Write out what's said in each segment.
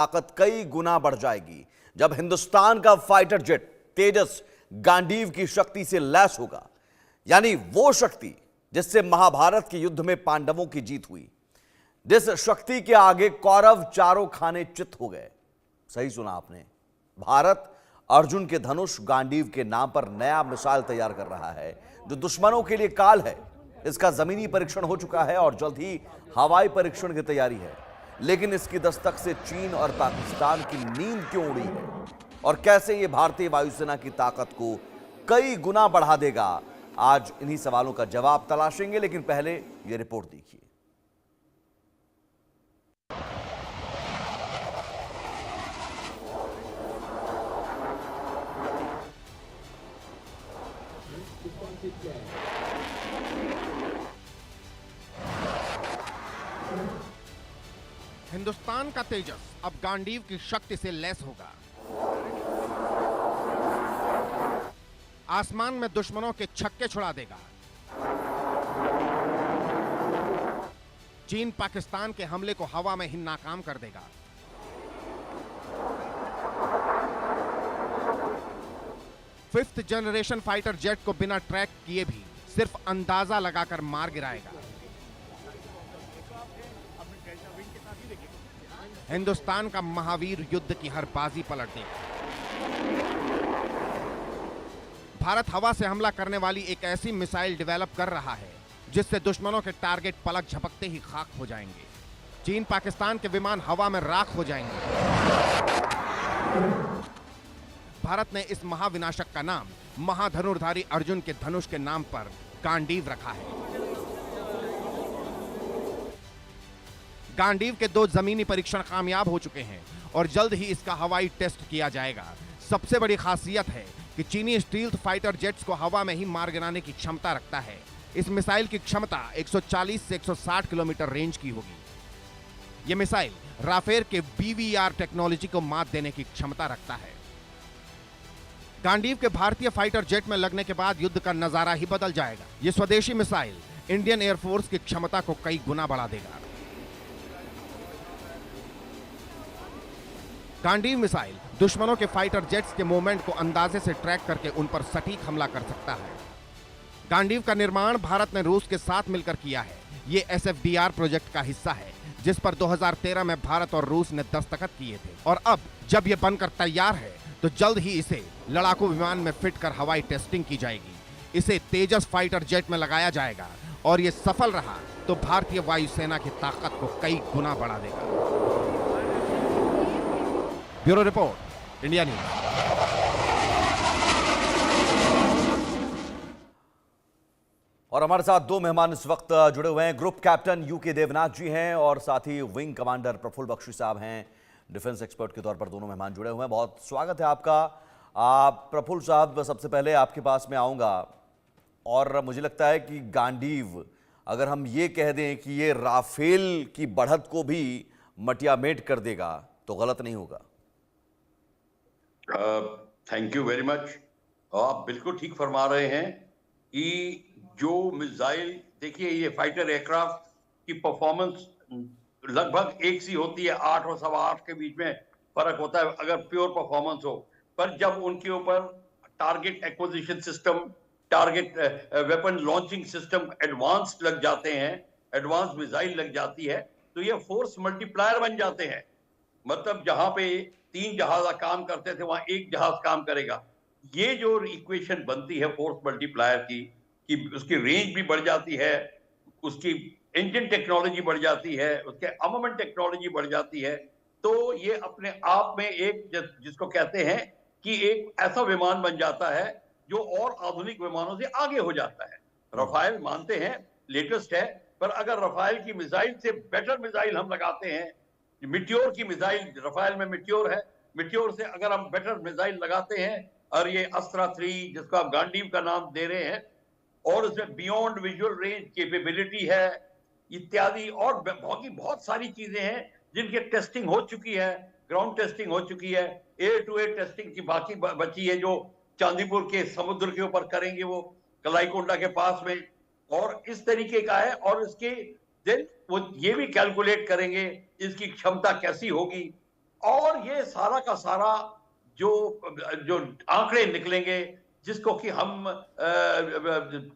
ताकत कई गुना बढ़ जाएगी जब हिंदुस्तान का फाइटर जेट तेजस गांडीव की शक्ति से लैस होगा। यानी वो शक्ति जिससे महाभारत के युद्ध में पांडवों की जीत हुई, जिस शक्ति के आगे कौरव चारों खाने चित हो गए। सही सुना आपने। भारत अर्जुन के धनुष गांडीव के नाम पर नया मिसाइल तैयार कर रहा है जो दुश्मनों के लिए काल है। इसका जमीनी परीक्षण हो चुका है और जल्द ही हवाई परीक्षण की तैयारी है। लेकिन इसकी दस्तक से चीन और पाकिस्तान की नींद क्यों उड़ी है और कैसे यह भारतीय वायुसेना की ताकत को कई गुना बढ़ा देगा, आज इन्हीं सवालों का जवाब तलाशेंगे। लेकिन पहले यह रिपोर्ट देखिए। हिंदुस्तान का तेजस अब गांडीव की शक्ति से लैस होगा। आसमान में दुश्मनों के छक्के छुड़ा देगा। चीन पाकिस्तान के हमले को हवा में ही नाकाम कर देगा। फिफ्थ जनरेशन फाइटर जेट को बिना ट्रैक किए भी सिर्फ अंदाजा लगाकर मार गिराएगा। हिंदुस्तान का महावीर युद्ध की हर बाजी पलट देगा। भारत हवा से हमला करने वाली एक ऐसी मिसाइल डेवलप कर रहा है जिससे दुश्मनों के टारगेट पलक झपकते ही खाक हो जाएंगे। चीन पाकिस्तान के विमान हवा में राख हो जाएंगे। भारत ने इस महाविनाशक का नाम महाधनुर्धारी अर्जुन के धनुष के नाम पर गांडीव रखा है। गांडीव के 2 जमीनी परीक्षण कामयाब हो चुके हैं और जल्द ही इसका हवाई टेस्ट किया जाएगा। सबसे बड़ी खासियत है कि चीनी स्टील्थ फाइटर जेट्स को हवा में ही मार गिराने की क्षमता रखता है। इस मिसाइल की क्षमता 140 से 160 किलोमीटर रेंज की होगी। यह मिसाइल राफेल के BVR टेक्नोलॉजी को मात देने की क्षमता रखता है। गांडीव के भारतीय फाइटर जेट में लगने के बाद युद्ध का नजारा ही बदल जाएगा। यह स्वदेशी मिसाइल इंडियन एयरफोर्स की क्षमता को कई गुना बढ़ा देगा। गांडीव मिसाइल दुश्मनों के फाइटर जेट्स के मूवमेंट को अंदाजे से ट्रैक करके उन पर सटीक हमला कर सकता है। गांडीव का निर्माण भारत ने रूस के साथ मिलकर किया है। ये SFDR प्रोजेक्ट का हिस्सा है जिस पर 2013 में भारत और रूस ने दस्तखत किए थे और अब जब ये बनकर तैयार है तो जल्द ही इसे लड़ाकू विमान में फिट कर हवाई टेस्टिंग की जाएगी। इसे तेजस फाइटर जेट में लगाया जाएगा और ये सफल रहा तो भारतीय वायुसेना की ताकत को कई गुना बढ़ा देगा। Bureau report, India news. और हमारे साथ 2 मेहमान इस वक्त जुड़े हुए हैं। ग्रुप कैप्टन UK देवनाथ जी हैं और साथ ही विंग कमांडर प्रफुल्ल बख्शी साहब हैं। डिफेंस एक्सपर्ट के तौर पर दोनों मेहमान जुड़े हुए हैं। बहुत स्वागत है आपका। प्रफुल्ल साहब, सबसे पहले आपके पास में आऊँगा और मुझे लगता है कि गांडीव, अगर हम ये कह दें कि ये राफेल की बढ़त को भी मटियामेट कर देगा तो गलत नहीं होगा। Thank you very much. आप बिल्कुल ठीक फरमा रहे हैं कि जो मिसाइल, देखिए ये फाइटर एयरक्राफ्ट की परफॉर्मेंस लगभग एक सी होती है, 8 और 8.25 के बीच में फर्क होता है अगर प्योर परफॉर्मेंस हो। पर जब उनके ऊपर target acquisition system, target weapon launching system advance लग जाते हैं, एडवांस मिसाइल लग जाती है, तो ये फोर्स मल्टीप्लायर बन जाते हैं। मतलब जहां पे 3 जहाज काम करते थे वहां 1 जहाज काम करेगा। ये जो इक्वेशन बनती है फोर्स मल्टीप्लायर की, कि उसकी रेंज भी बढ़ जाती है, उसकी इंजन टेक्नोलॉजी बढ़ जाती है, उसके आर्मामेंट टेक्नोलॉजी बढ़ जाती है, तो ये अपने आप में एक जिसको कहते हैं कि एक ऐसा विमान बन जाता है जो और आधुनिक विमानों से आगे हो जाता है। रफाल मानते हैं लेटेस्ट है, पर अगर रफाल की मिसाइल से बेटर मिसाइल हम लगाते हैं, मिट्योर की मिसाइल, रफाल में मिट्योर है, मिट्योर से अगर हम बेटर मिसाइल लगाते हैं और ये अस्त्रा 3 जिसको आप गांडीव का नाम दे रहे हैं, और उसमें बियॉन्ड विजुअल रेंज कैपेबिलिटी है इत्यादि, और बहुत सारी चीजें हैं जिनकी टेस्टिंग हो चुकी है, ग्राउंड टेस्टिंग हो चुकी है, एयर टू एयर टेस्टिंग की बाकी बची है जो चांदीपुर के समुद्र के ऊपर करेंगे वो कलाईकोंडा के पास में, और इस तरीके का है। और इसके देन वो ये भी कैलकुलेट करेंगे इसकी क्षमता कैसी होगी, और ये सारा का सारा जो जो आंकड़े निकलेंगे, जिसको कि हम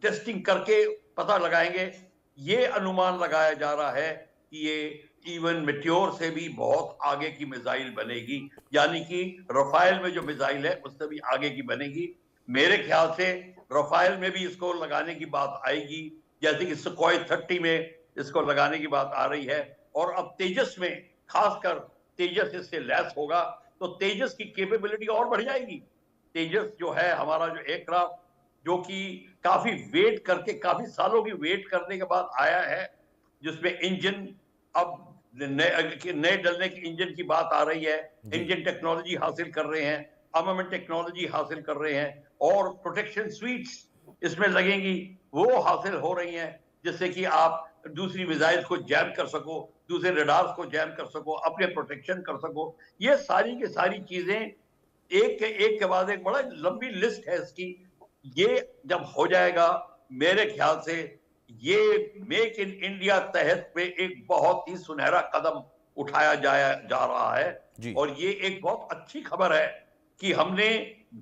टेस्टिंग करके पता लगाएंगे, ये अनुमान लगाया जा रहा है कि ये इवन मेट्योर से भी बहुत आगे की मिसाइल बनेगी, यानी कि रफाल में जो मिसाइल है उससे भी आगे की बनेगी। मेरे ख्याल से रफाल में भी इसको लगाने की बात आएगी, जैसे कि सुखोई 30 में इसको लगाने की बात आ रही है, और अब तेजस में, खासकर तेजस इससे लैस होगा तो तेजस की कैपेबिलिटी और बढ़ जाएगी। तेजस जो है हमारा जो एयरक्राफ्ट, जो कि काफी वेट करके, काफी सालों की वेट करने के बाद आया है, जिसमें इंजन अब नए डलने की इंजन की बात आ रही है, इंजन टेक्नोलॉजी हासिल कर रहे हैं, आर्मामेंट टेक्नोलॉजी हासिल कर रहे हैं, और प्रोटेक्शन स्वीट्स इसमें लगेंगी, वो हासिल हो रही हैं, जिससे कि आप दूसरी मिसाइल को जैम कर सको, दूसरे रडार्स को जैम कर सको, अपने प्रोटेक्शन कर सको। ये सारी की सारी चीजें एक के बाद एक, बड़ा लंबी लिस्ट है इसकी। ये जब हो जाएगा, मेरे ख्याल से ये मेक इन इंडिया तहत पे एक बहुत ही सुनहरा कदम उठाया जा रहा है। और ये एक बहुत अच्छी खबर है कि हमने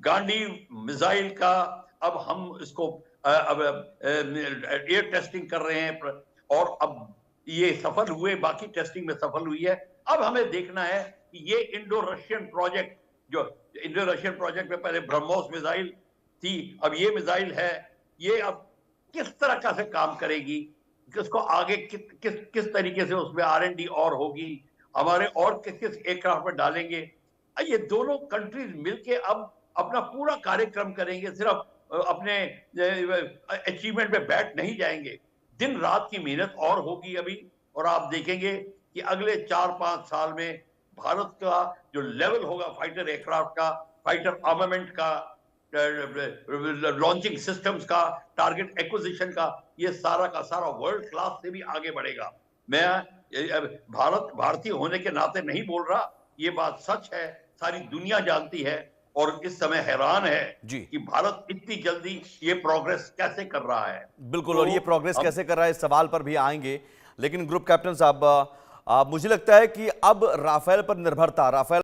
गांडीव मिसाइल का, अब हम इसको अब एयर टेस्टिंग कर रहे हैं, और अब ये सफल हुए, बाकी टेस्टिंग में सफल हुई है। अब हमें देखना है कि ये इंडो रशियन प्रोजेक्ट, जो इंडो रशियन प्रोजेक्ट में पहले ब्रह्मोस मिसाइल थी, अब ये मिसाइल है, ये अब किस तरह का से काम करेगी, किसको आगे किस तरीके से उसमें R&D और होगी, हमारे और किस एयरक्राफ्ट में डालेंगे। ये दोनों कंट्रीज मिलके अब अपना पूरा कार्यक्रम करेंगे, सिर्फ अपने अचीवमेंट में बैठ नहीं जाएंगे, दिन रात की मेहनत और होगी अभी। और आप देखेंगे कि अगले 4-5 साल में भारत का जो लेवल होगा फाइटर एयरक्राफ्ट का, फाइटर आर्मामेंट का, लॉन्चिंग सिस्टम्स का, टारगेट एक्विजिशन का, ये सारा का सारा वर्ल्ड क्लास से भी आगे बढ़ेगा। मैं भारतीय होने के नाते नहीं बोल रहा, ये बात सच है, सारी दुनिया जानती है, और इस समय हैरान है कि भारत इतनी जल्दी ये प्रोग्रेस कैसे कर रहा है। बिल्कुल, और ये प्रोग्रेस कैसे कर रहा है इस सवाल पर भी आएंगे, लेकिन ग्रुप कैप्टन साहब, मुझे लगता है कि अब राफेल पर निर्भरता, राफेल